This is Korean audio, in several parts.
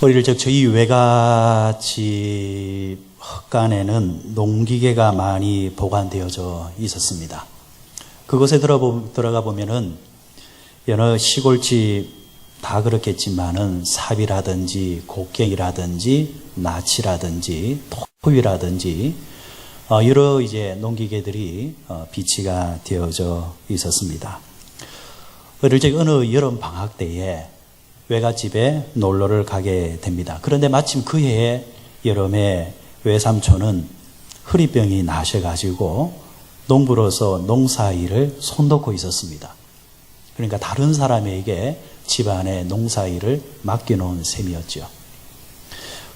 어릴 적 저희 외갓집 헛간에는 농기계가 많이 보관되어져 있었습니다. 그곳에 들어가 보면은 여느 시골집 다 그렇겠지만은 삽이라든지 곡괭이라든지 나치라든지 토위라든지 여러 이제 농기계들이 비치가 되어져 있었습니다. 어릴 적 어느 여름 방학 때에 외갓집에 놀러를 가게 됩니다. 그런데 마침 그 해에 여름에 외삼촌은 허리병이 나셔가지고 농부로서 농사일을 손놓고 있었습니다. 그러니까 다른 사람에게 집안의 농사일을 맡겨놓은 셈이었죠.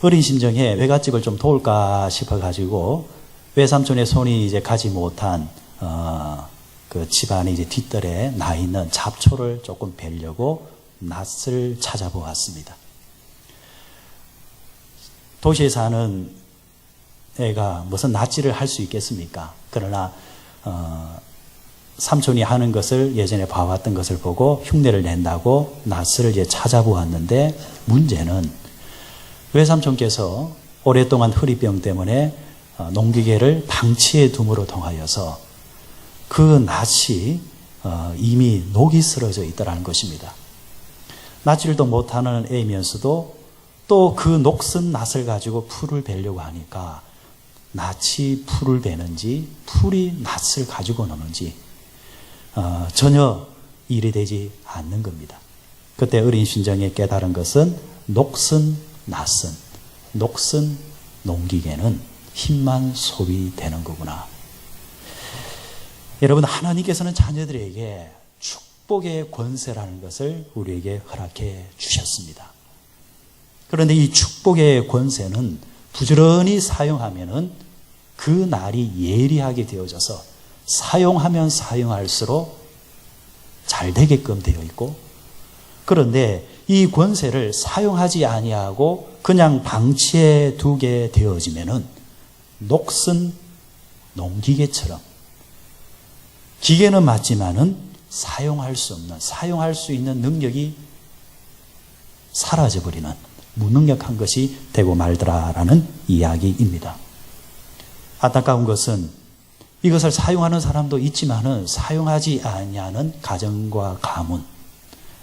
어린 심정에 외갓집을 좀 도울까 싶어가지고 외삼촌의 손이 이제 가지 못한 그 집안의 이제 뒷뜰에 나 있는 잡초를 조금 베려고 낫을 찾아보았습니다. 도시에 사는 애가 무슨 낫질을 할 수 있겠습니까? 그러나 삼촌이 하는 것을 예전에 봐왔던 것을 보고 흉내를 낸다고 낫을 이제 찾아보았는데, 문제는 외삼촌께서 오랫동안 허리병 때문에 농기계를 방치해 둠으로 통하여서 그 낫이 이미 녹이 쓰러져 있더라는 것입니다. 낫질도 못하는 애면서도 또 그 녹슨 낫을 가지고 풀을 베려고 하니까 낫이 풀을 베는지 풀이 낫을 가지고 노는지 전혀 일이 되지 않는 겁니다. 그때 어린 심정에 깨달은 것은 녹슨 낫은, 녹슨 농기계는 힘만 소비되는 거구나. 여러분, 하나님께서는 자녀들에게 축복의 권세라는 것을 우리에게 허락해 주셨습니다. 그런데 이 축복의 권세는 부지런히 사용하면은 그 날이 예리하게 되어져서 사용하면 사용할수록 잘 되게끔 되어 있고, 그런데 이 권세를 사용하지 아니하고 그냥 방치해 두게 되어지면은 녹슨 농기계처럼 기계는 맞지만은 사용할 수 없는, 사용할 수 있는 능력이 사라져버리는 무능력한 것이 되고 말더라라는 이야기입니다. 안타까운 것은 이것을 사용하는 사람도 있지만은 사용하지 아니하는 가정과 가문,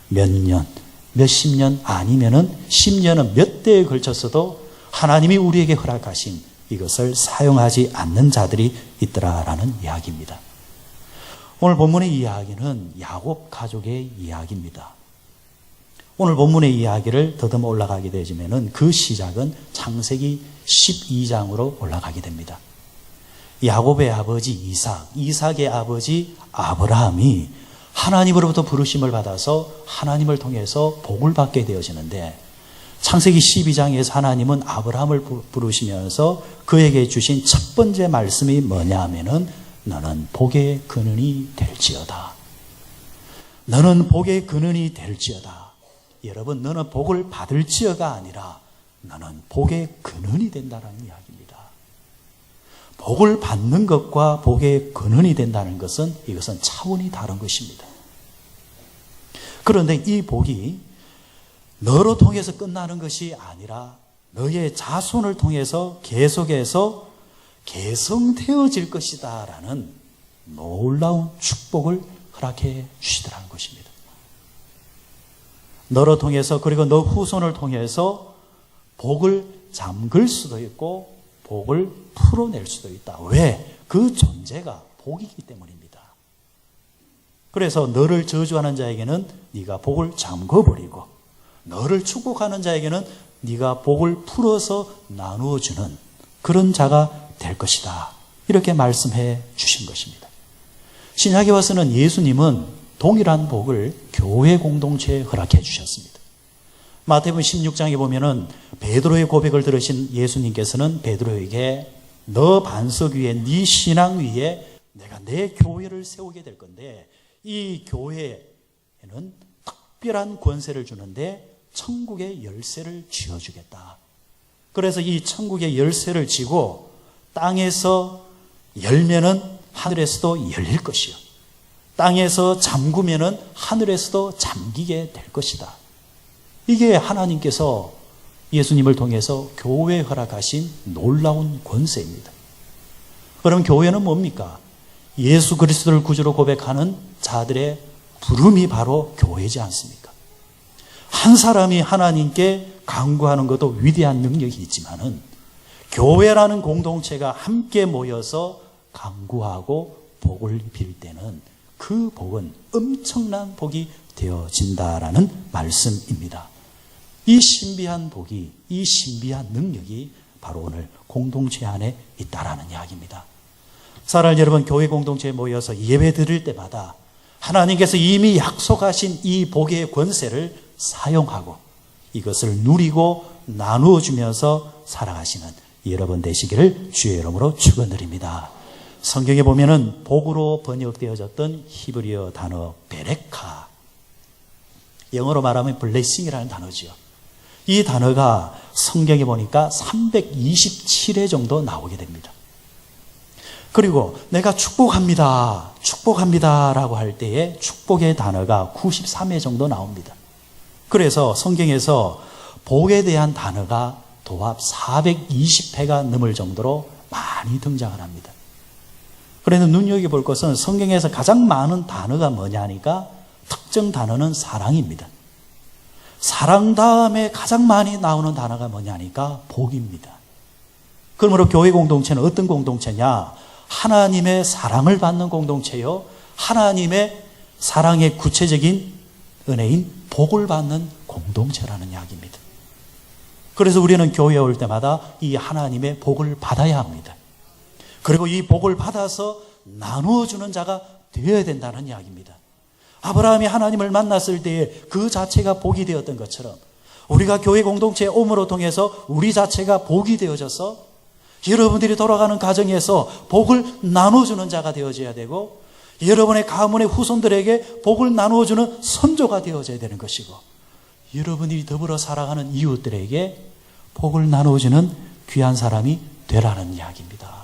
몇 년, 몇십 년 아니면은 10년은 몇 대에 걸쳤어도 하나님이 우리에게 허락하신 이것을 사용하지 않는 자들이 있더라라는 이야기입니다. 오늘 본문의 이야기는 야곱 가족의 이야기입니다. 오늘 본문의 이야기를 더듬어 올라가게 되지면은 그 시작은 창세기 12장으로 올라가게 됩니다. 야곱의 아버지 이삭, 이삭의 아버지 아브라함이 하나님으로부터 부르심을 받아서 하나님을 통해서 복을 받게 되어지는데, 창세기 12장에서 하나님은 아브라함을 부르시면서 그에게 주신 첫 번째 말씀이 뭐냐 하면은 너는 복의 근원이 될지어다. 너는 복의 근원이 될지어다. 여러분, 너는 복을 받을지어가 아니라 너는 복의 근원이 된다는 이야기입니다. 복을 받는 것과 복의 근원이 된다는 것은 이것은 차원이 다른 것입니다. 그런데 이 복이 너로 통해서 끝나는 것이 아니라 너의 자손을 통해서 계속해서 개성되어질 것이다 라는 놀라운 축복을 허락해 주시더라는 것입니다. 너로 통해서, 그리고 너 후손을 통해서 복을 잠글 수도 있고 복을 풀어낼 수도 있다. 왜? 그 존재가 복이기 때문입니다. 그래서 너를 저주하는 자에게는 네가 복을 잠궈버리고, 너를 축복하는 자에게는 네가 복을 풀어서 나누어주는 그런 자가 될 것이다. 이렇게 말씀해 주신 것입니다. 신약에 와서는 예수님은 동일한 복을 교회 공동체에 허락해 주셨습니다. 마태복음 16장에 보면은 베드로의 고백을 들으신 예수님께서는 베드로에게 너 반석 위에, 네 신앙 위에 내가 내 교회를 세우게 될 건데, 이 교회에는 특별한 권세를 주는데 천국의 열쇠를 쥐어주겠다. 그래서 이 천국의 열쇠를 쥐고 땅에서 열면은 하늘에서도 열릴 것이요, 땅에서 잠그면은 하늘에서도 잠기게 될 것이다. 이게 하나님께서 예수님을 통해서 교회에 허락하신 놀라운 권세입니다. 그럼 교회는 뭡니까? 예수 그리스도를 구주로 고백하는 자들의 부름이 바로 교회지 않습니까? 한 사람이 하나님께 간구하는 것도 위대한 능력이 있지만은 교회라는 공동체가 함께 모여서 간구하고 복을 빌 때는 그 복은 엄청난 복이 되어진다라는 말씀입니다. 이 신비한 복이, 이 신비한 능력이 바로 오늘 공동체 안에 있다라는 이야기입니다. 사랑하는 여러분, 교회 공동체에 모여서 예배 드릴 때마다 하나님께서 이미 약속하신 이 복의 권세를 사용하고 이것을 누리고 나누어 주면서 살아가시는 여러분 되시기를 주의 이름으로 축원드립니다. 성경에 보면은 복으로 번역되어졌던 히브리어 단어 베레카, 영어로 말하면 블레싱이라는 단어지요. 이 단어가 성경에 보니까 327회 정도 나오게 됩니다. 그리고 내가 축복합니다, 축복합니다라고 할 때에 축복의 단어가 93회 정도 나옵니다. 그래서 성경에서 복에 대한 단어가 도합 420회가 넘을 정도로 많이 등장을 합니다. 그래서 눈여겨볼 것은 성경에서 가장 많은 단어가 뭐냐 하니까 특정 단어는 사랑입니다. 사랑 다음에 가장 많이 나오는 단어가 뭐냐 하니까 복입니다. 그러므로 교회 공동체는 어떤 공동체냐? 하나님의 사랑을 받는 공동체요, 하나님의 사랑의 구체적인 은혜인 복을 받는 공동체라는 이야기입니다. 그래서 우리는 교회에 올 때마다 이 하나님의 복을 받아야 합니다. 그리고 이 복을 받아서 나누어 주는 자가 되어야 된다는 이야기입니다. 아브라함이 하나님을 만났을 때에 그 자체가 복이 되었던 것처럼 우리가 교회 공동체에 옴으로 통해서 우리 자체가 복이 되어져서 여러분들이 돌아가는 가정에서 복을 나눠주는 자가 되어져야 되고 여러분의 가문의 후손들에게 복을 나누어주는 선조가 되어져야 되는 것이고 여러분이 더불어 살아가는 이웃들에게 복을 나누어주는 귀한 사람이 되라는 이야기입니다.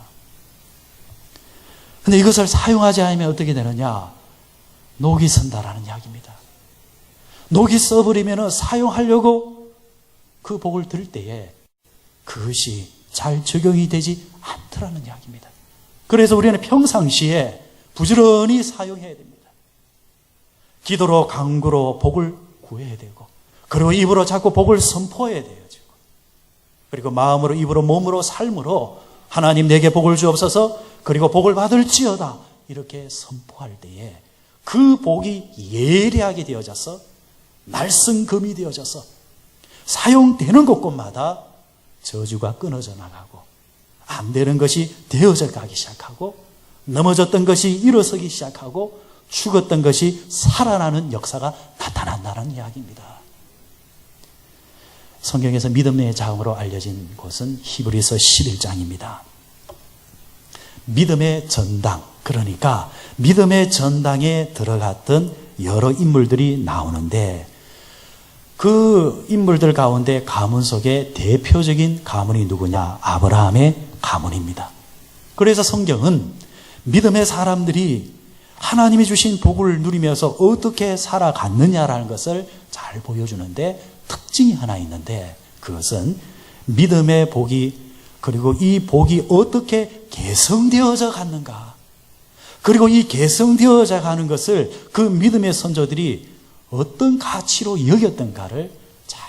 그런데 이것을 사용하지 않으면 어떻게 되느냐? 녹이 선다라는 이야기입니다. 녹이 써버리면 사용하려고 그 복을 들 때에 그것이 잘 적용이 되지 않더라는 이야기입니다. 그래서 우리는 평상시에 부지런히 사용해야 됩니다. 기도로 간구로 복을 구해야 되고 그리고 입으로 자꾸 복을 선포해야 되어지고 그리고 마음으로 입으로 몸으로 삶으로 하나님 내게 복을 주옵소서 그리고 복을 받을지어다 이렇게 선포할 때에 그 복이 예리하게 되어져서 날성금이 되어져서 사용되는 곳곳마다 저주가 끊어져 나가고 안 되는 것이 되어져 가기 시작하고 넘어졌던 것이 일어서기 시작하고 죽었던 것이 살아나는 역사가 나타난다는 이야기입니다. 성경에서 믿음의 자음으로 알려진 곳은 히브리서 11장입니다. 믿음의 전당, 그러니까 믿음의 전당에 들어갔던 여러 인물들이 나오는데 그 인물들 가운데 가문 속에 대표적인 가문이 누구냐? 아브라함의 가문입니다. 그래서 성경은 믿음의 사람들이 하나님이 주신 복을 누리면서 어떻게 살아갔느냐라는 것을 잘 보여주는데 특징이 하나 있는데 그것은 믿음의 복이 그리고 이 복이 어떻게 개성되어져 갔는가 그리고 이 개성되어져 가는 것을 그 믿음의 선조들이 어떤 가치로 여겼던가를 잘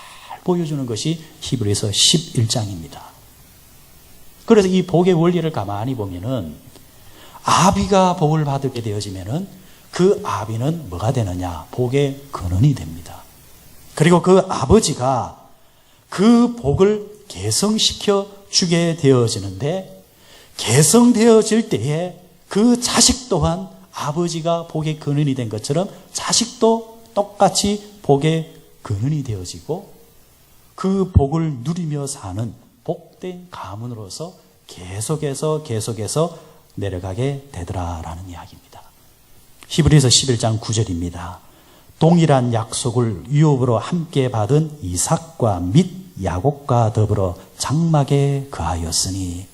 보여주는 것이 히브리서 11장입니다. 그래서 이 복의 원리를 가만히 보면은 아비가 복을 받게 되어지면은 그 아비는 뭐가 되느냐? 복의 근원이 됩니다. 그리고 그 아버지가 그 복을 개성시켜 주게 되어지는데 개성되어질 때에 그 자식 또한 아버지가 복의 근원이 된 것처럼 자식도 똑같이 복의 근원이 되어지고 그 복을 누리며 사는 복된 가문으로서 계속해서 내려가게 되더라라는 이야기입니다. 히브리서 11장 9절입니다. 동일한 약속을 유업으로 함께 받은 이삭과 및 야곱과 더불어 장막에 거하였으니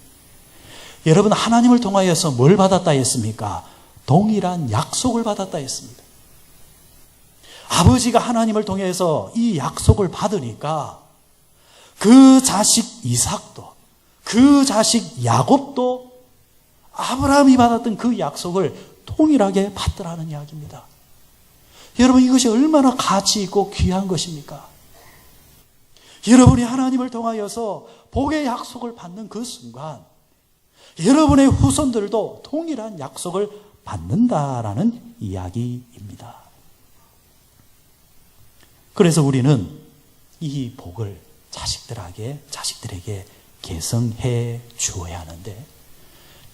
여러분 하나님을 통하여서 뭘 받았다 했습니까? 동일한 약속을 받았다 했습니다. 아버지가 하나님을 통해서 이 약속을 받으니까 그 자식 이삭도, 그 자식 야곱도 아브라함이 받았던 그 약속을 동일하게 받더라는 이야기입니다. 여러분, 이것이 얼마나 가치 있고 귀한 것입니까? 여러분이 하나님을 통하여서 복의 약속을 받는 그 순간 여러분의 후손들도 동일한 약속을 받는다라는 이야기입니다. 그래서 우리는 이 복을 자식들에게 계승해 주어야 하는데,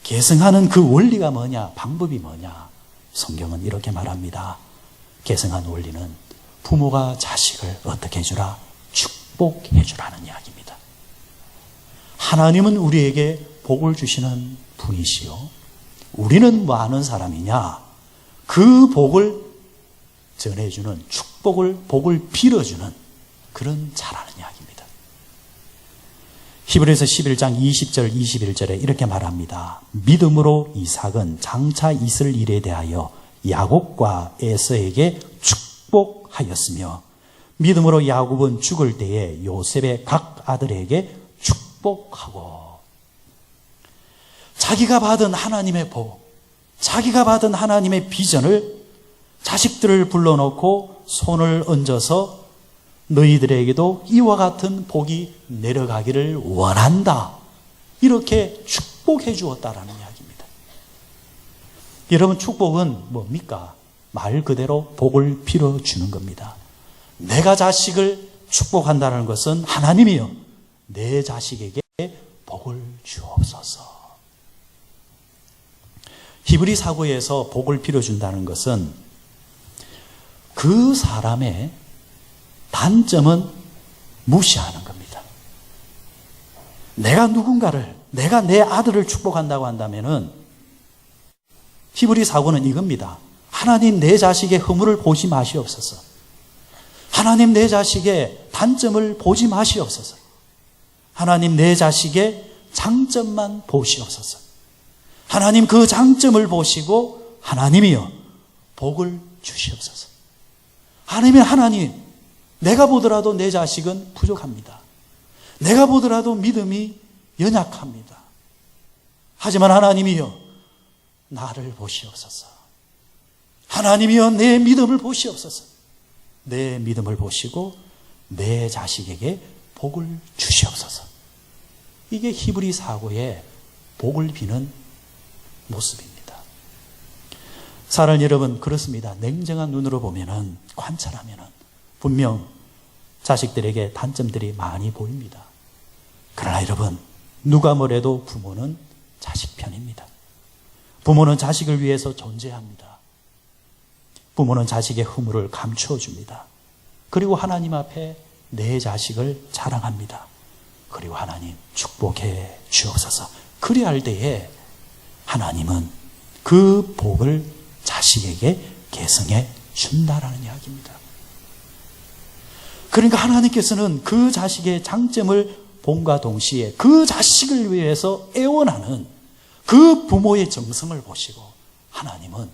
계승하는 그 원리가 뭐냐, 방법이 뭐냐, 성경은 이렇게 말합니다. 계승한 원리는 부모가 자식을 어떻게 해주라? 축복해 주라는 이야기입니다. 하나님은 우리에게 복을 주시는 분이시요, 우리는 뭐 하는 사람이냐? 그 복을 전해주는, 복을 빌어주는 그런 자라는 이야기입니다. 히브리서 11장 20절 21절에 이렇게 말합니다. 믿음으로 이삭은 장차 있을 일에 대하여 야곱과 에서에게 축복하였으며, 믿음으로 야곱은 죽을 때에 요셉의 각 아들에게 축복하고, 자기가 받은 하나님의 복, 자기가 받은 하나님의 비전을 자식들을 불러놓고 손을 얹어서 너희들에게도 이와 같은 복이 내려가기를 원한다, 이렇게 축복해 주었다라는 이야기입니다. 여러분, 축복은 뭡니까? 말 그대로 복을 빌어주는 겁니다. 내가 자식을 축복한다는 것은 하나님이요, 내 자식에게 복을 주옵소서. 히브리 사고에서 복을 빌어준다는 것은 그 사람의 단점은 무시하는 겁니다. 내가 내 아들을 축복한다고 한다면은 히브리 사고는 이겁니다. 하나님, 내 자식의 허물을 보지 마시옵소서. 하나님, 내 자식의 단점을 보지 마시옵소서. 하나님, 내 자식의 장점만 보시옵소서. 하나님, 그 장점을 보시고 하나님이여 복을 주시옵소서. 하나님, 내가 보더라도 내 자식은 부족합니다. 내가 보더라도 믿음이 연약합니다. 하지만 하나님이여 나를 보시옵소서. 하나님이여 내 믿음을 보시옵소서. 내 믿음을 보시고 내 자식에게 복을 주시옵소서. 이게 히브리 사고의 복을 비는 모습입니다. 사랑 여러분, 그렇습니다. 냉정한 눈으로 보면은, 관찰하면은 분명 자식들에게 단점들이 많이 보입니다. 그러나 여러분, 누가 뭐래도 부모는 자식 편입니다. 부모는 자식을 위해서 존재합니다. 부모는 자식의 허물을 감추어 줍니다. 그리고 하나님 앞에 내 자식을 자랑합니다. 그리고 하나님 축복해 주옵소서. 그래야 할 때에 하나님은 그 복을 자식에게 계승해 준다라는 이야기입니다. 그러니까 하나님께서는 그 자식의 장점을 본과 동시에 그 자식을 위해서 애원하는 그 부모의 정성을 보시고 하나님은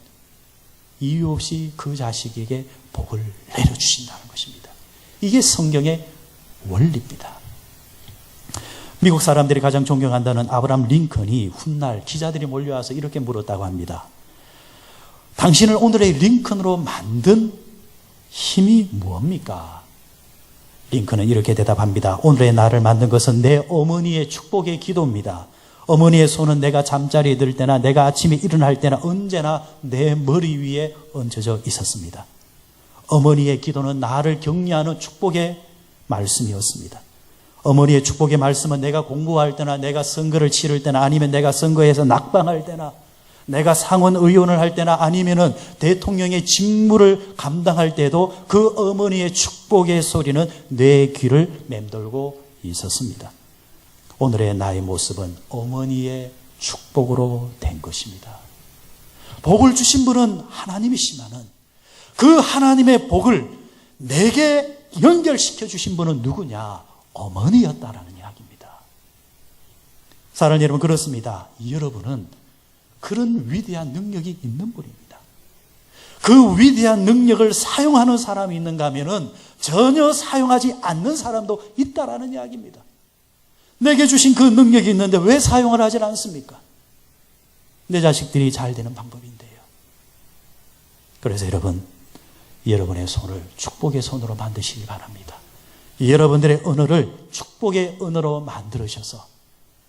이유 없이 그 자식에게 복을 내려주신다는 것입니다. 이게 성경의 원리입니다. 미국 사람들이 가장 존경한다는 아브라함 링컨이 훗날 기자들이 몰려와서 이렇게 물었다고 합니다. 당신을 오늘의 링컨으로 만든 힘이 뭡니까? 링컨은 이렇게 대답합니다. 오늘의 나를 만든 것은 내 어머니의 축복의 기도입니다. 어머니의 손은 내가 잠자리에 들 때나 내가 아침에 일어날 때나 언제나 내 머리 위에 얹어져 있었습니다. 어머니의 기도는 나를 격려하는 축복의 말씀이었습니다. 어머니의 축복의 말씀은 내가 공부할 때나 내가 선거를 치를 때나 아니면 내가 선거에서 낙방할 때나 내가 상원 의원을 할 때나 아니면은 대통령의 직무를 감당할 때도 그 어머니의 축복의 소리는 내 귀를 맴돌고 있었습니다. 오늘의 나의 모습은 어머니의 축복으로 된 것입니다. 복을 주신 분은 하나님이시면은 그 하나님의 복을 내게 연결시켜 주신 분은 누구냐? 어머니였다라는 이야기입니다. 사랑하는 여러분, 그렇습니다. 여러분은 그런 위대한 능력이 있는 분입니다. 그 위대한 능력을 사용하는 사람이 있는가 하면은 전혀 사용하지 않는 사람도 있다라는 이야기입니다. 내게 주신 그 능력이 있는데 왜 사용을 하지 않습니까? 내 자식들이 잘 되는 방법인데요. 그래서 여러분의 손을 축복의 손으로 만드시기 바랍니다. 여러분들의 언어를 축복의 언어로 만들으셔서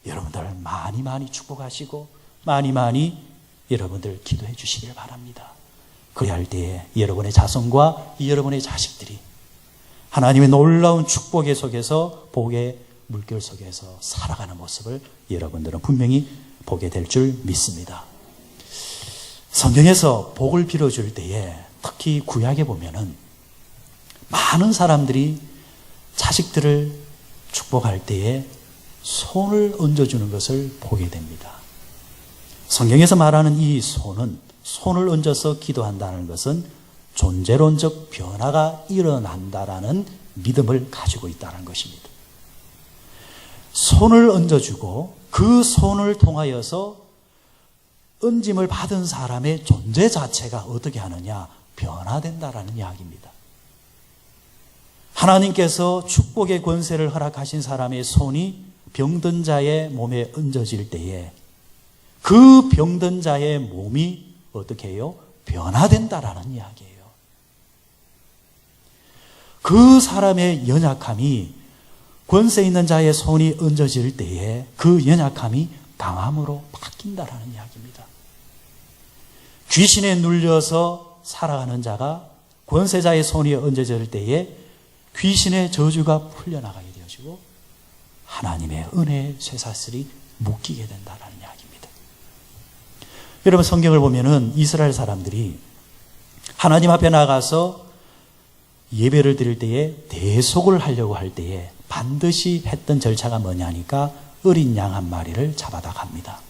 여러분들 많이 축복하시고 많이 여러분들 기도해 주시길 바랍니다. 그래야 할 때에 여러분의 자손과 여러분의 자식들이 하나님의 놀라운 축복의 속에서 복의 물결 속에서 살아가는 모습을 여러분들은 분명히 보게 될 줄 믿습니다. 성경에서 복을 빌어줄 때에 특히 구약에 보면은 많은 사람들이 자식들을 축복할 때에 손을 얹어주는 것을 보게 됩니다. 성경에서 말하는 이 손을 얹어서 기도한다는 것은 존재론적 변화가 일어난다라는 믿음을 가지고 있다는 것입니다. 손을 얹어주고 그 손을 통하여서 얹음을 받은 사람의 존재 자체가 어떻게 하느냐? 변화된다라는 이야기입니다. 하나님께서 축복의 권세를 허락하신 사람의 손이 병든 자의 몸에 얹어질 때에 그 병든 자의 몸이 어떻게 해요? 변화된다라는 이야기예요. 그 사람의 연약함이 권세 있는 자의 손이 얹어질 때에 그 연약함이 강함으로 바뀐다라는 이야기입니다. 귀신에 눌려서 살아가는 자가 권세자의 손이 얹어질 때에 귀신의 저주가 풀려나가게 되어지고 하나님의 은혜의 쇠사슬이 묶이게 된다는 이야기입니다. 여러분 성경을 보면은 이스라엘 사람들이 하나님 앞에 나가서 예배를 드릴 때에 대속을 하려고 할 때에 반드시 했던 절차가 뭐냐니까 어린 양 한 마리를 잡아다 갑니다.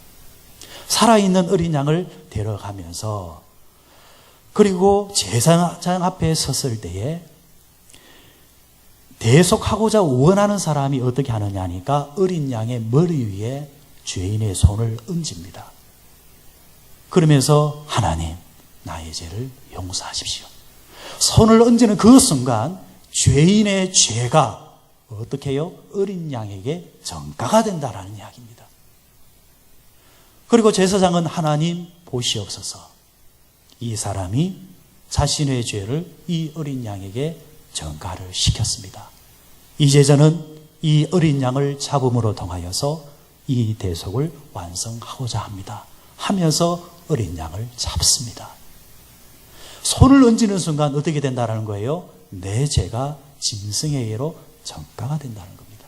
살아있는 어린 양을 데려가면서 그리고 제사장 앞에 섰을 때에 대속하고자 원하는 사람이 어떻게 하느냐니까 어린 양의 머리 위에 죄인의 손을 얹습니다. 그러면서 하나님 나의 죄를 용서하십시오. 손을 얹는 그 순간 죄인의 죄가 어떻게 해요? 어린 양에게 전가가 된다라는 이야기입니다. 그리고 제사장은 하나님 보시옵소서. 이 사람이 자신의 죄를 이 어린 양에게 전가를 시켰습니다. 이제 저는 이 어린 양을 잡음으로 통하여서 이 대속을 완성하고자 합니다. 하면서 어린 양을 잡습니다. 손을 얹는 순간 어떻게 된다는 거예요? 내 죄가 짐승의 의로 전가가 된다는 겁니다.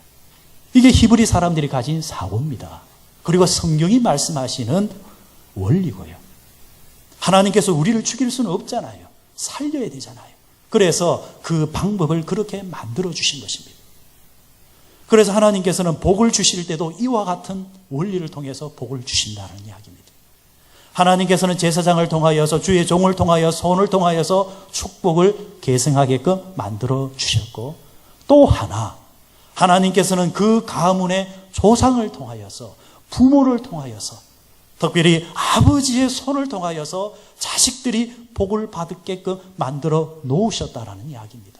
이게 히브리 사람들이 가진 사고입니다. 그리고 성경이 말씀하시는 원리고요. 하나님께서 우리를 죽일 수는 없잖아요. 살려야 되잖아요. 그래서 그 방법을 그렇게 만들어 주신 것입니다. 그래서 하나님께서는 복을 주실 때도 이와 같은 원리를 통해서 복을 주신다는 이야기입니다. 하나님께서는 제사장을 통하여서 주의 종을 통하여 손을 통하여서 축복을 계승하게끔 만들어 주셨고 또 하나 하나님께서는 그 가문의 조상을 통하여서 부모를 통하여서 특별히 아버지의 손을 통하여서 자식들이 복을 받게끔 만들어 놓으셨다라는 이야기입니다.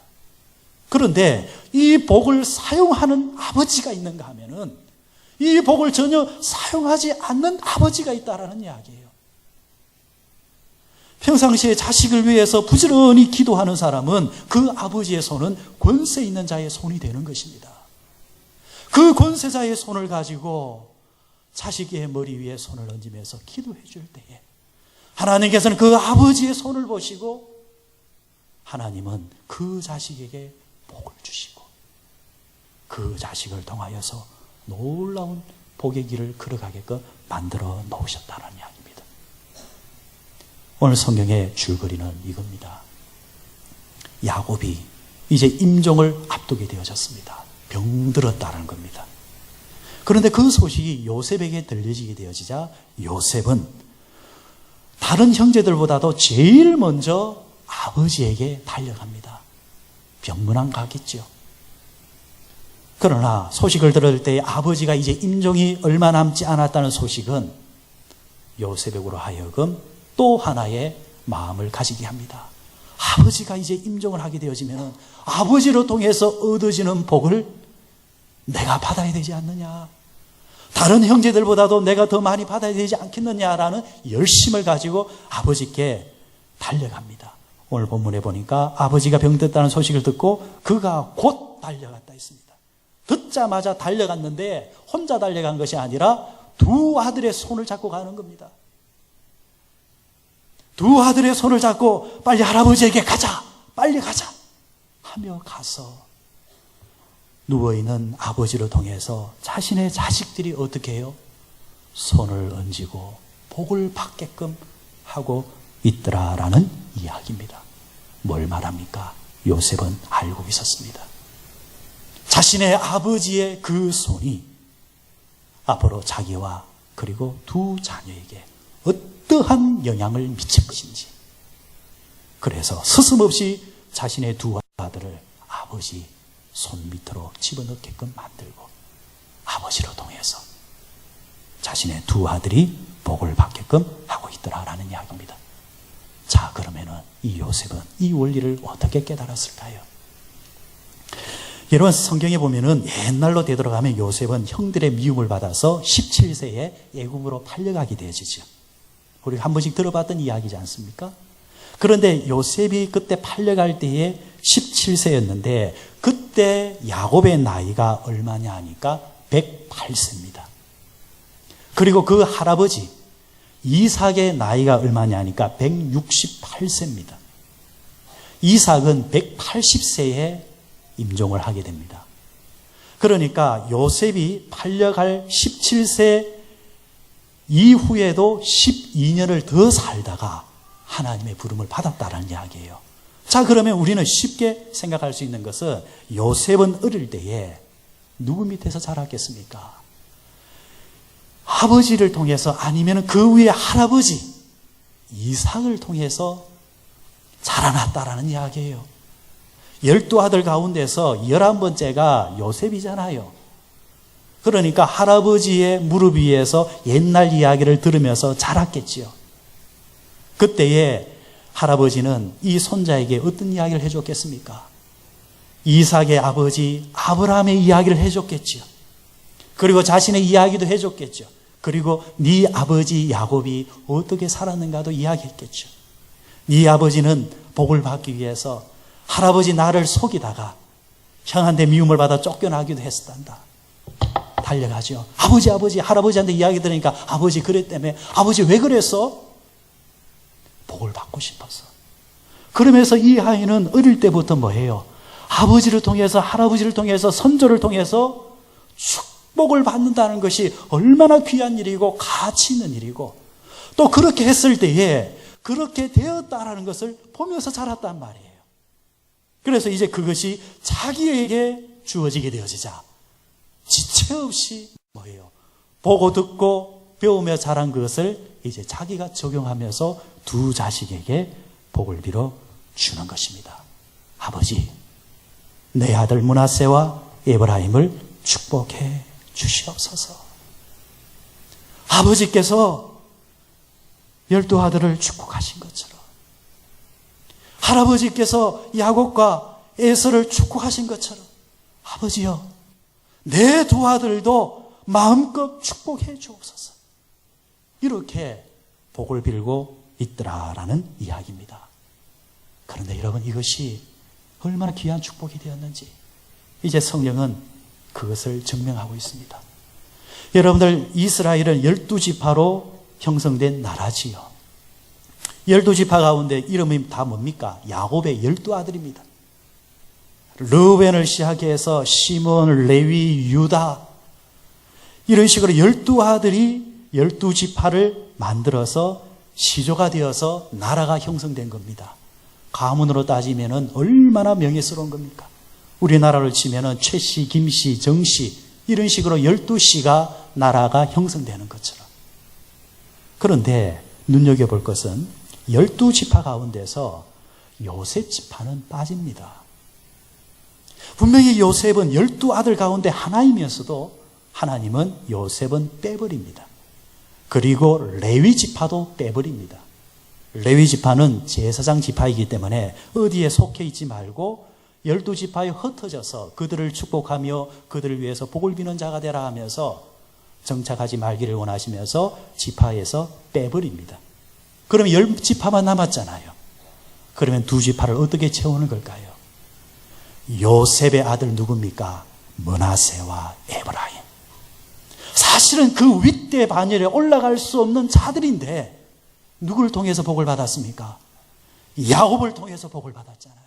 그런데 이 복을 사용하는 아버지가 있는가 하면은 이 복을 전혀 사용하지 않는 아버지가 있다라는 이야기예요. 평상시에 자식을 위해서 부지런히 기도하는 사람은 그 아버지의 손은 권세 있는 자의 손이 되는 것입니다. 그 권세자의 손을 가지고 자식의 머리 위에 손을 얹으면서 기도해 줄 때에 하나님께서는 그 아버지의 손을 보시고 하나님은 그 자식에게 복을 주시고 그 자식을 통하여서 놀라운 복의 길을 걸어가게끔 만들어 놓으셨다는 이야기입니다. 오늘 성경의 줄거리는 이겁니다. 야곱이 이제 임종을 앞두게 되어졌습니다. 병들었다는 겁니다. 그런데 그 소식이 요셉에게 들려지게 되어지자 요셉은 다른 형제들보다도 제일 먼저 아버지에게 달려갑니다. 병문안 가겠죠. 그러나 소식을 들을 때 아버지가 이제 임종이 얼마 남지 않았다는 소식은 요셉으로 하여금 또 하나의 마음을 가지게 합니다. 아버지가 이제 임종을 하게 되어지면 아버지로 통해서 얻어지는 복을 내가 받아야 되지 않느냐, 다른 형제들보다도 내가 더 많이 받아야 되지 않겠느냐라는 열심을 가지고 아버지께 달려갑니다. 오늘 본문에 보니까 아버지가 병들었다는 소식을 듣고 그가 곧 달려갔다 했습니다. 듣자마자 달려갔는데 혼자 달려간 것이 아니라 두 아들의 손을 잡고 가는 겁니다. 두 아들의 손을 잡고 빨리 할아버지에게 가자, 빨리 가자 하며 가서 누워있는 아버지를 통해서 자신의 자식들이 어떻게 해요? 손을 얹고 복을 받게끔 하고 있더라라는 이야기입니다. 뭘 말합니까? 요셉은 알고 있었습니다. 자신의 아버지의 그 손이 앞으로 자기와 그리고 두 자녀에게 어떠한 영향을 미칠 것인지, 그래서 스스럼없이 자신의 두 아들을 아버지 손 밑으로 집어넣게끔 만들고 아버지로 통해서 자신의 두 아들이 복을 받게끔 하고 있더라라는 이야기입니다. 자, 그러면은 이 요셉은 이 원리를 어떻게 깨달았을까요? 여러분, 성경에 보면은 옛날로 되돌아가면 요셉은 형들의 미움을 받아서 17세에 애굽으로 팔려가게 되어지죠. 우리가 한 번씩 들어봤던 이야기지 않습니까? 그런데 요셉이 그때 팔려갈 때에 17세였는데 그때 야곱의 나이가 얼마냐 하니까 108세입니다. 그리고 그 할아버지 이삭의 나이가 얼마냐 하니까 168세입니다. 이삭은 180세에 임종을 하게 됩니다. 그러니까 요셉이 팔려갈 17세 이후에도 12년을 더 살다가 하나님의 부름을 받았다는 이야기예요. 자, 그러면 우리는 쉽게 생각할 수 있는 것은 요셉은 어릴 때에 누구 밑에서 자랐겠습니까? 아버지를 통해서, 아니면 그 위에 할아버지 이삭을 통해서 자라났다라는 이야기예요. 12아들 가운데서 11번째가 요셉이잖아요. 그러니까 할아버지의 무릎 위에서 옛날 이야기를 들으면서 자랐겠지요. 그때에 할아버지는 이 손자에게 어떤 이야기를 해줬겠습니까? 이삭의 아버지 아브라함의 이야기를 해줬겠죠. 그리고 자신의 이야기도 해줬겠죠. 그리고 네 아버지 야곱이 어떻게 살았는가도 이야기했겠죠. 네 아버지는 복을 받기 위해서 할아버지 나를 속이다가 형한테 미움을 받아 쫓겨나기도 했었단다. 달려가죠. 아버지 할아버지한테 이야기 들으니까 아버지 그랬다며. 아버지 왜 그랬어? 복을 받고 싶어서. 그러면서 이 아이는 어릴 때부터 뭐예요? 아버지를 통해서, 할아버지를 통해서, 선조를 통해서 축복을 받는다는 것이 얼마나 귀한 일이고 가치 있는 일이고, 또 그렇게 했을 때에 그렇게 되었다라는 것을 보면서 자랐단 말이에요. 그래서 이제 그것이 자기에게 주어지게 되어지자 지체 없이 뭐예요? 보고 듣고 배우며 자란 그것을 이제 자기가 적용하면서 두 자식에게 복을 빌어 주는 것입니다. 아버지, 내 아들 므낫세와 에브라임을 축복해 주시옵소서. 아버지께서 12아들을 축복하신 것처럼, 할아버지께서 야곱과 에서를 축복하신 것처럼, 아버지여, 내 두 아들도 마음껏 축복해 주옵소서. 이렇게 복을 빌고 있더라라는 이야기입니다. 그런데 여러분, 이것이 얼마나 귀한 축복이 되었는지 이제 성경은 그것을 증명하고 있습니다. 여러분들, 이스라엘은 12지파로 형성된 나라지요. 12지파 가운데 이름이 다 뭡니까? 야곱의 12아들입니다. 르우벤을 시작해서 시몬, 레위, 유다, 이런 식으로 12아들이 12지파를 만들어서 시조가 되어서 나라가 형성된 겁니다. 가문으로 따지면 얼마나 명예스러운 겁니까? 우리나라를 치면 최씨, 김씨, 정씨, 이런 식으로 12씨가 나라가 형성되는 것처럼. 그런데 눈여겨볼 것은 12지파 가운데서 요셉 지파는 빠집니다. 분명히 요셉은 12아들 가운데 하나이면서도 하나님은 요셉은 빼버립니다. 그리고 레위 지파도 빼버립니다. 레위 지파는 제사장 지파이기 때문에 어디에 속해 있지 말고 12지파에 흩어져서 그들을 축복하며 그들을 위해서 복을 비는 자가 되라 하면서 정착하지 말기를 원하시면서 지파에서 빼버립니다. 그러면 10지파만 남았잖아요. 그러면 2지파를 어떻게 채우는 걸까요? 요셉의 아들 누굽니까? 므낫세와 에브라임. 사실은 그 윗대 반열에 올라갈 수 없는 자들인데 누구를 통해서 복을 받았습니까? 야곱을 통해서 복을 받았잖아요.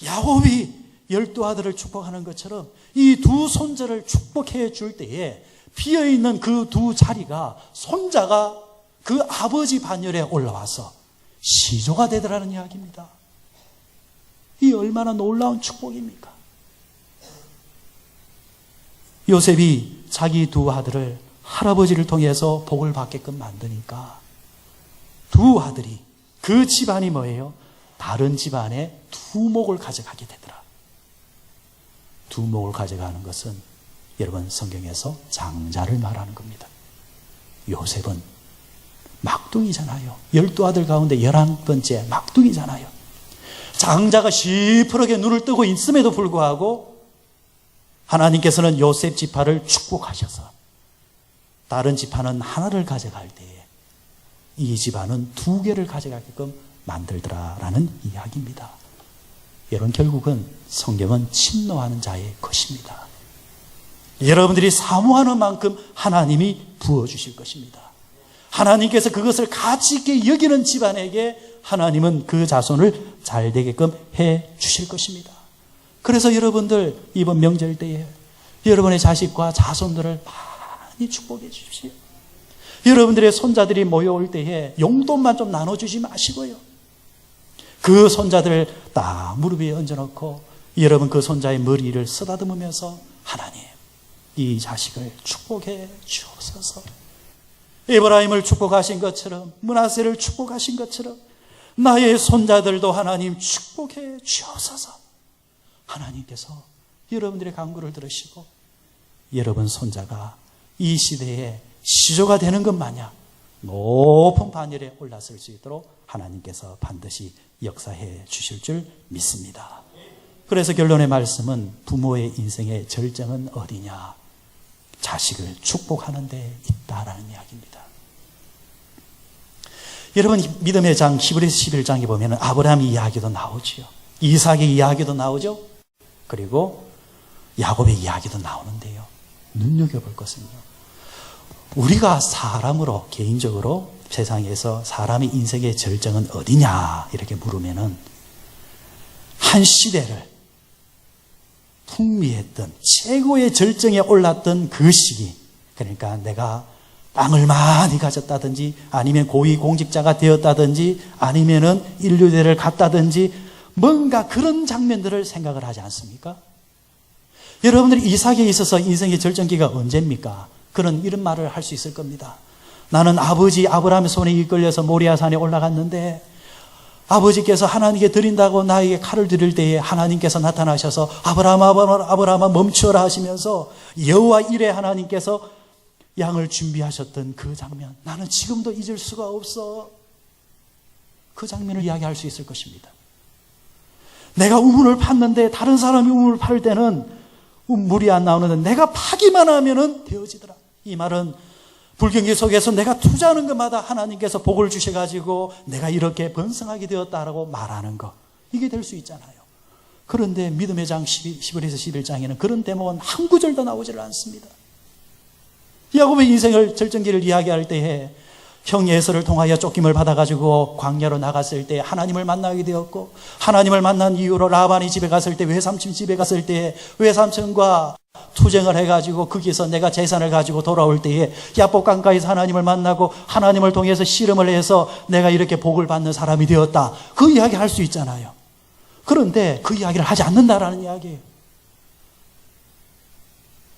야곱이 12아들을 축복하는 것처럼 이 2 손자를 축복해 줄 때에 비어있는 그 2 자리가 손자가 그 아버지 반열에 올라와서 시조가 되더라는 이야기입니다. 이 얼마나 놀라운 축복입니까? 요셉이 자기 2 아들을 할아버지를 통해서 복을 받게끔 만드니까 2 아들이 그 집안이 뭐예요? 다른 집안에 두목을 가져가게 되더라. 두목을 가져가는 것은 여러분 성경에서 장자를 말하는 겁니다. 요셉은 막둥이잖아요. 12아들 가운데 11번째 막둥이잖아요. 장자가 시퍼렇게 눈을 뜨고 있음에도 불구하고 하나님께서는 요셉 지파를 축복하셔서 다른 지파는 하나를 가져갈 때에 이 집안은 2개를 가져가게끔 만들더라라는 이야기입니다. 여러분 결국은 성경은 침노하는 자의 것입니다. 여러분들이 사모하는 만큼 하나님이 부어주실 것입니다. 하나님께서 그것을 가치 있게 여기는 집안에게 하나님은 그 자손을 잘 되게끔 해 주실 것입니다. 그래서 여러분들 이번 명절 때에 여러분의 자식과 자손들을 많이 축복해 주십시오. 여러분들의 손자들이 모여올 때에 용돈만 좀 나눠주지 마시고요. 그 손자들을 딱 무릎 위에 얹어놓고 여러분 그 손자의 머리를 쓰다듬으면서 하나님 이 자식을 축복해 주옵소서. 에브라임을 축복하신 것처럼 므낫세를 축복하신 것처럼 나의 손자들도 하나님 축복해 주옵소서. 하나님께서 여러분들의 간구를 들으시고 여러분 손자가 이 시대에 시조가 되는 것 마냥 높은 반열에 올랐을 수 있도록 하나님께서 반드시 역사해 주실 줄 믿습니다. 그래서 결론의 말씀은 부모의 인생의 절정은 어디냐? 자식을 축복하는 데 있다라는 이야기입니다. 여러분 믿음의 장 히브리서 11장에 보면 아브라함 이야기도 나오죠. 이삭의 이야기도 나오죠. 그리고 야곱의 이야기도 나오는데요. 눈여겨볼 것은요. 우리가 사람으로 개인적으로 세상에서 사람의 인생의 절정은 어디냐 이렇게 물으면은 한 시대를 풍미했던 최고의 절정에 올랐던 그 시기, 그러니까 내가 땅을 많이 가졌다든지 아니면 고위공직자가 되었다든지 아니면은 인류대를 갔다든지 뭔가 그런 장면들을 생각을 하지 않습니까? 여러분들이 이삭에 있어서 인생의 절정기가 언제입니까? 그런 이런 말을 할 수 있을 겁니다. 나는 아버지 아브라함의 손에 이끌려서 모리아산에 올라갔는데 아버지께서 하나님께 드린다고 나에게 칼을 드릴 때에 하나님께서 나타나셔서 아브라함아 멈추어라 하시면서 여호와 이레 하나님께서 양을 준비하셨던 그 장면, 나는 지금도 잊을 수가 없어. 그 장면을 이야기할 수 있을 것입니다. 내가 우물을 팠는데 다른 사람이 우물을 팔 때는 물이 안 나오는데 내가 파기만 하면은 되어지더라. 이 말은 불경기 속에서 내가 투자하는 것마다 하나님께서 복을 주셔가지고 내가 이렇게 번성하게 되었다라고 말하는 것, 이게 될 수 있잖아요. 그런데 믿음의 장 11에서 11장에는 그런 대목은 한 구절도 나오지를 않습니다. 야곱의 인생을 절정기를 이야기할 때에 형 에서를 통하여 쫓김을 받아가지고 광야로 나갔을 때 하나님을 만나게 되었고, 하나님을 만난 이후로 라반이 집에 갔을 때, 외삼촌 집에 갔을 때 외삼촌과 투쟁을 해가지고 거기서 내가 재산을 가지고 돌아올 때에 야복 강가에서 하나님을 만나고 하나님을 통해서 씨름을 해서 내가 이렇게 복을 받는 사람이 되었다. 그 이야기 할 수 있잖아요. 그런데 그 이야기를 하지 않는다라는 이야기예요.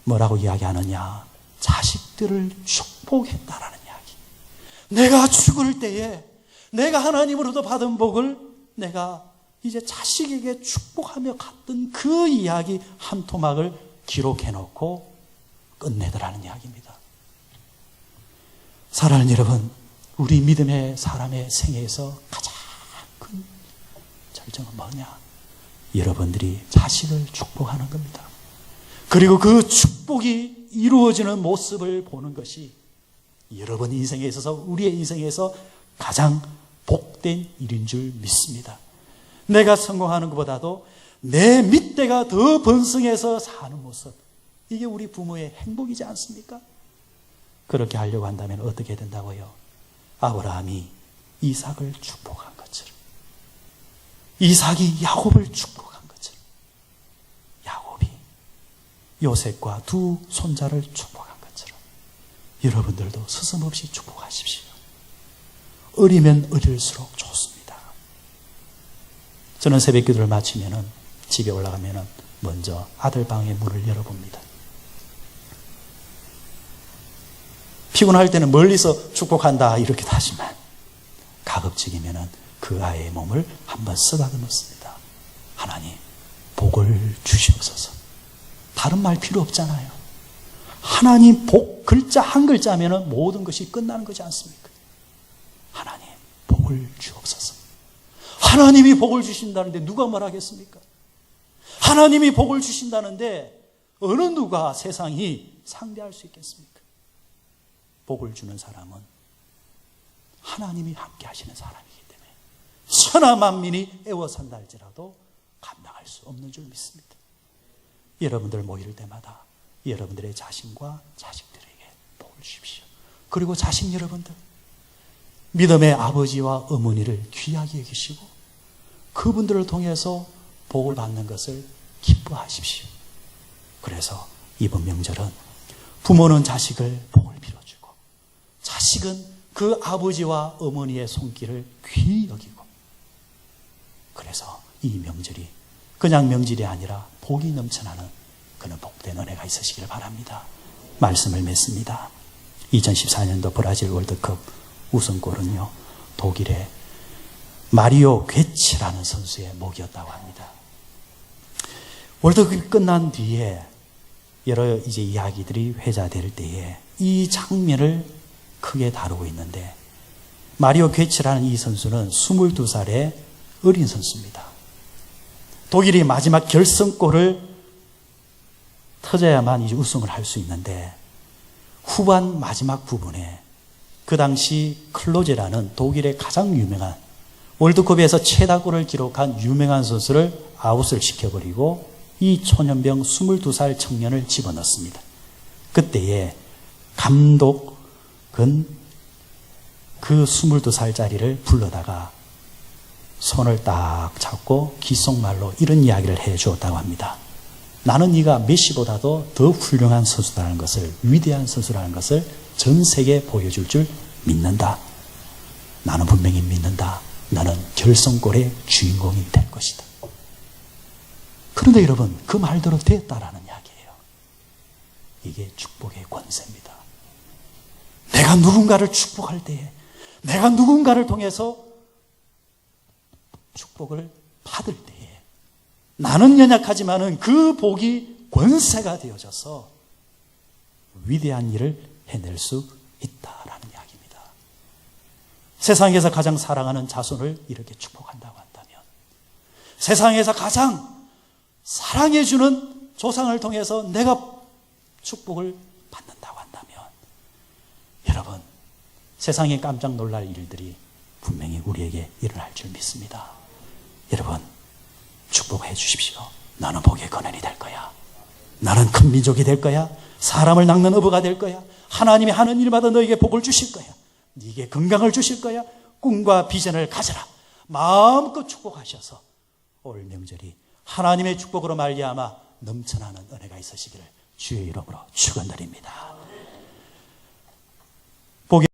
뭐라고 이야기하느냐? 자식들을 축복했다라는 이야기. 내가 죽을 때에 내가 하나님으로부터 받은 복을 내가 이제 자식에게 축복하며 갔던 그 이야기 한 토막을 기록해놓고 끝내더라는 이야기입니다. 사랑하는 여러분, 우리 믿음의 사람의 생애에서 가장 큰 절정은 뭐냐? 여러분들이 자식을 축복하는 겁니다. 그리고 그 축복이 이루어지는 모습을 보는 것이 여러분 인생에 있어서, 우리의 인생에서 가장 복된 일인 줄 믿습니다. 내가 성공하는 것보다도 내 밑대가 더 번성해서 사는 모습, 이게 우리 부모의 행복이지 않습니까? 그렇게 하려고 한다면 어떻게 된다고요? 아브라함이 이삭을 축복한 것처럼, 이삭이 야곱을 축복한 것처럼, 야곱이 요셉과 두 손자를 축복한 것처럼 여러분들도 스스럼없이 축복하십시오. 어리면 어릴수록 좋습니다. 저는 새벽 기도를 마치면은 집에 올라가면은 먼저 아들 방의 문을 열어봅니다. 피곤할 때는 멀리서 축복한다 이렇게 하지만 가급적이면은 그 아이의 몸을 한번 쓰다듬었습니다. 하나님 복을 주시옵소서. 다른 말 필요 없잖아요. 하나님 복 글자 한 글자면은 모든 것이 끝나는 거지 않습니까? 하나님 복을 주옵소서. 하나님이 복을 주신다는데 누가 뭘 하겠습니까? 하나님이 복을 주신다는데 어느 누가 세상이 상대할 수 있겠습니까? 복을 주는 사람은 하나님이 함께 하시는 사람이기 때문에 천하 만민이 애워산다 할지라도 감당할 수 없는 줄 믿습니다. 여러분들 모일 때마다 여러분들의 자신과 자식들에게 복을 주십시오. 그리고 자식 여러분들, 믿음의 아버지와 어머니를 귀하게 여기시고 그분들을 통해서 복을 받는 것을 기뻐하십시오. 그래서 이번 명절은 부모는 자식을 복을 빌어주고 자식은 그 아버지와 어머니의 손길을 귀히 여기고, 그래서 이 명절이 그냥 명절이 아니라 복이 넘쳐나는 그런 복된 은혜가 있으시길 바랍니다. 말씀을 맺습니다. 2014년도 브라질 월드컵 우승골은요, 독일의 마리오 괴치라는 선수의 목이었다고 합니다. 월드컵이 끝난 뒤에 여러 이제 이야기들이 회자될 때에 이 장면을 크게 다루고 있는데, 마리오 괴치라는 이 선수는 22살의 어린 선수입니다. 독일이 마지막 결승골을 터져야만 이제 우승을 할 수 있는데, 후반 마지막 부분에 그 당시 클로제라는 독일의 가장 유명한, 월드컵에서 최다골을 기록한 유명한 선수를 아웃을 시켜버리고 이 초년병 22살 청년을 집어넣습니다. 그때에 감독은 그 22살짜리를 불러다가 손을 딱 잡고 귓속말로 이런 이야기를 해 주었다고 합니다. 나는 네가 메시보다도 더 훌륭한 선수라는 것을, 위대한 선수라는 것을 전 세계에 보여줄 줄 믿는다. 나는 분명히 믿는다. 나는 결승골의 주인공이 될 것이다. 그런데 여러분, 그 말대로 됐다라는 이야기예요. 이게 축복의 권세입니다. 내가 누군가를 축복할 때에, 내가 누군가를 통해서 축복을 받을 때에 나는 연약하지만은 그 복이 권세가 되어져서 위대한 일을 해낼 수 있다라는 이야기입니다. 세상에서 가장 사랑하는 자손을 이렇게 축복한다고 한다면, 세상에서 가장 사랑해주는 조상을 통해서 내가 축복을 받는다고 한다면, 여러분, 세상에 깜짝 놀랄 일들이 분명히 우리에게 일어날 줄 믿습니다. 여러분, 축복해 주십시오. 나는 복의 근원이 될 거야. 나는 큰 민족이 될 거야. 사람을 낚는 어부가 될 거야. 하나님이 하는 일마다 너에게 복을 주실 거야. 네게 건강을 주실 거야. 꿈과 비전을 가져라. 마음껏 축복하셔서 올 명절이 하나님의 축복으로 말미암아 넘쳐나는 은혜가 있으시기를 주의 이름으로 축원드립니다.